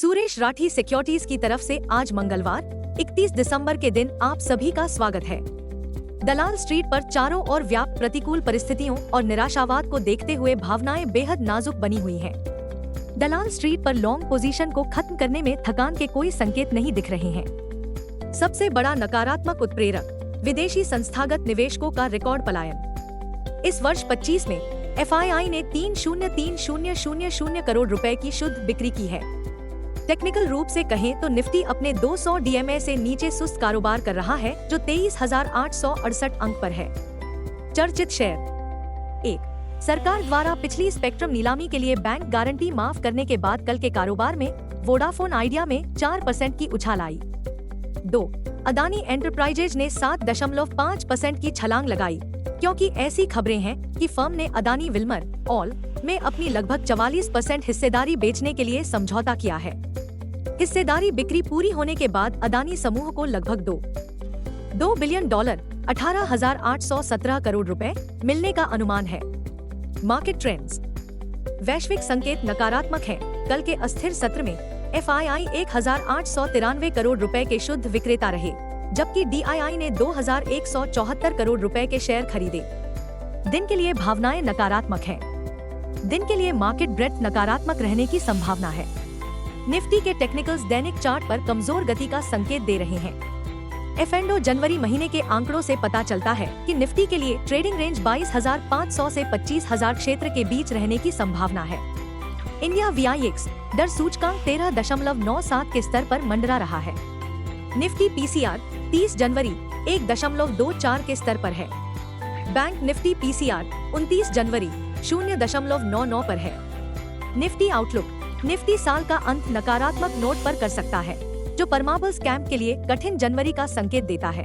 Suresh Rathi securities की तरफ से आज मंगलवार 31 दिसंबर के दिन आप सभी का स्वागत है। दलाल स्ट्रीट पर चारों ओर व्याप्त प्रतिकूल परिस्थितियों और निराशावाद को देखते हुए भावनाएं बेहद नाजुक बनी हुई हैं। दलाल स्ट्रीट पर लॉन्ग पोजीशन को खत्म करने में थकान के कोई संकेत नहीं दिख रहे हैं। सबसे बड़ा नकारात्मक उत्प्रेरक विदेशी संस्थागत निवेशकों का रिकॉर्ड पलायन। इस वर्ष 25 में FII ने 303,000 करोड़ रुपए की शुद्ध बिक्री की है। टेक्निकल रूप से कहें तो निफ्टी अपने 200 DMA से नीचे सुस्त कारोबार कर रहा है, जो 23,868 अंक पर है। चर्चित शेयर 1। सरकार द्वारा पिछली स्पेक्ट्रम नीलामी के लिए बैंक गारंटी माफ करने के बाद कल के कारोबार में वोडाफोन आइडिया में 4% की उछाल आई। 2। अदानी एंटरप्राइजेज ने 7.5% की छलांग लगाई, क्योंकि ऐसी खबरें हैं कि फर्म ने अदानी विल्मर ऑल में अपनी लगभग 44% हिस्सेदारी बेचने के लिए समझौता किया है। हिस्सेदारी बिक्री पूरी होने के बाद अदानी समूह को लगभग $2 बिलियन 18,817 करोड़ रुपए मिलने का अनुमान है। Market trends. वैश्विक संकेत नकारात्मक हैं। कल के अस्थिर सत्र में FII 1,893 करोड़ रुपए के शुद्ध विक्रेता रहे, जबकि DII ने 2,174 करोड़ रुपए के शेयर खरीदे। दिन के लिए भावनाएं नकारात्मक हैं। दिन के लिए मार्केट ब्रेथ नकारात्मक रहने की संभावना है। निफ्टी के टेक्निकल्स दैनिक चार्ट पर कमजोर गति का संकेत दे रहे हैं। F&O जनवरी महीने के आंकड़ों से पता चलता है कि निफ्टी के लिए ट्रेडिंग रेंज 22,500 से 25,000 क्षेत्र के बीच रहने की संभावना है। इंडिया VIX डर सूचकांक 13.97 के स्तर पर मंडरा रहा है। निफ्टी PCR 30 जनवरी 1.24 के स्तर पर है। बैंक निफ्टी PCR 29 जनवरी 0.99 पर है। Nifty outlook. निफ्टी साल का अंत नकारात्मक नोट पर कर सकता है, जो परमाबल्स कैंप के लिए कठिन जनवरी का संकेत देता है।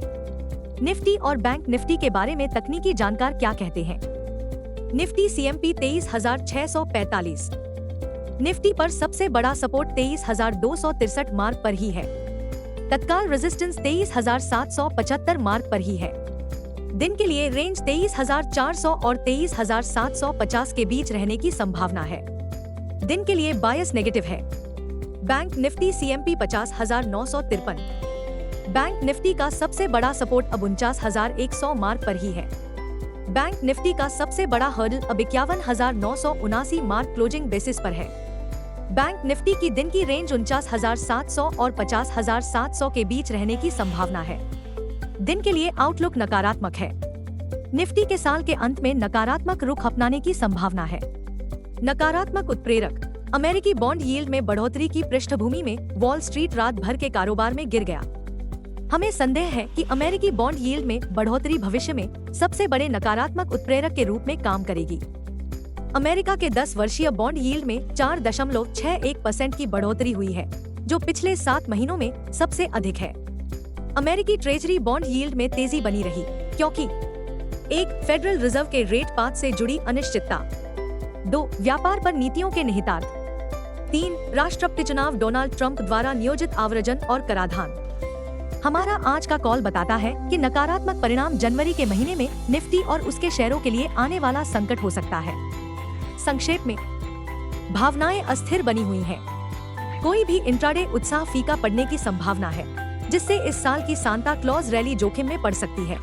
निफ्टी और बैंक निफ्टी के बारे में तकनीकी जानकार क्या कहते हैं। Nifty CMP 23,645। निफ्टी पर सबसे बड़ा सपोर्ट 23,263 मार्क पर ही है। तत्काल रेजिस्टेंस 23,775 मार्क पर ही है। दिन के लिए रेंज 23,400 और 23,750 के बीच रहने की संभावना है। दिन के लिए बायस नेगेटिव है। Bank Nifty CMP 50,953। Bank Nifty का सबसे बड़ा सपोर्ट अब 49,100 मार्क पर ही है। बैंक निफ्टी का सबसे बड़ा हर्डल अब 51,979 मार्क क्लोजिंग बेसिस पर है। बैंक निफ्टी की दिन की रेंज 49,700 और 50,700 के बीच रहने की संभावना है। दिन के लिए आउटलुक नकारात्मक है। निफ्टी के साल के अंत में नकारात्मक रुख अपनाने की संभावना है। नकारात्मक उत्प्रेरक। अमेरिकी बॉन्ड यील्ड में बढ़ोतरी की पृष्ठभूमि में वॉल स्ट्रीट रात भर के कारोबार में गिर गया। हमें संदेह है कि अमेरिकी बॉन्ड यील्ड में बढ़ोतरी भविष्य में सबसे बड़े नकारात्मक उत्प्रेरक के रूप में काम करेगी। अमेरिका के 10 वर्षीय बॉन्ड यील्ड में 4.61% की बढ़ोतरी हुई है, जो पिछले 7 महीनों में सबसे अधिक है। अमेरिकी ट्रेजरी बॉन्ड यील्ड में तेजी बनी रही, क्योंकि 1. फेडरल रिजर्व के रेट पाथ से जुड़ी अनिश्चितता। 2. व्यापार पर नीतियों के निहितार्थ। 3. राष्ट्रपति चुनाव डोनाल्ड ट्रंप द्वारा नियोजित आव्रजन और कराधान। हमारा आज का कॉल बताता है कि नकारात्मक परिणाम जनवरी के महीने में निफ्टी और उसके शेयरों के लिए आने वाला संकट हो सकता है। संक्षेप में, भावनाएं अस्थिर बनी हुई हैं। कोई भी इंट्राडे उत्साह फीका पड़ने की संभावना है, जिससे इस साल की सांता क्लॉज रैली जोखिम में पड़ सकती है।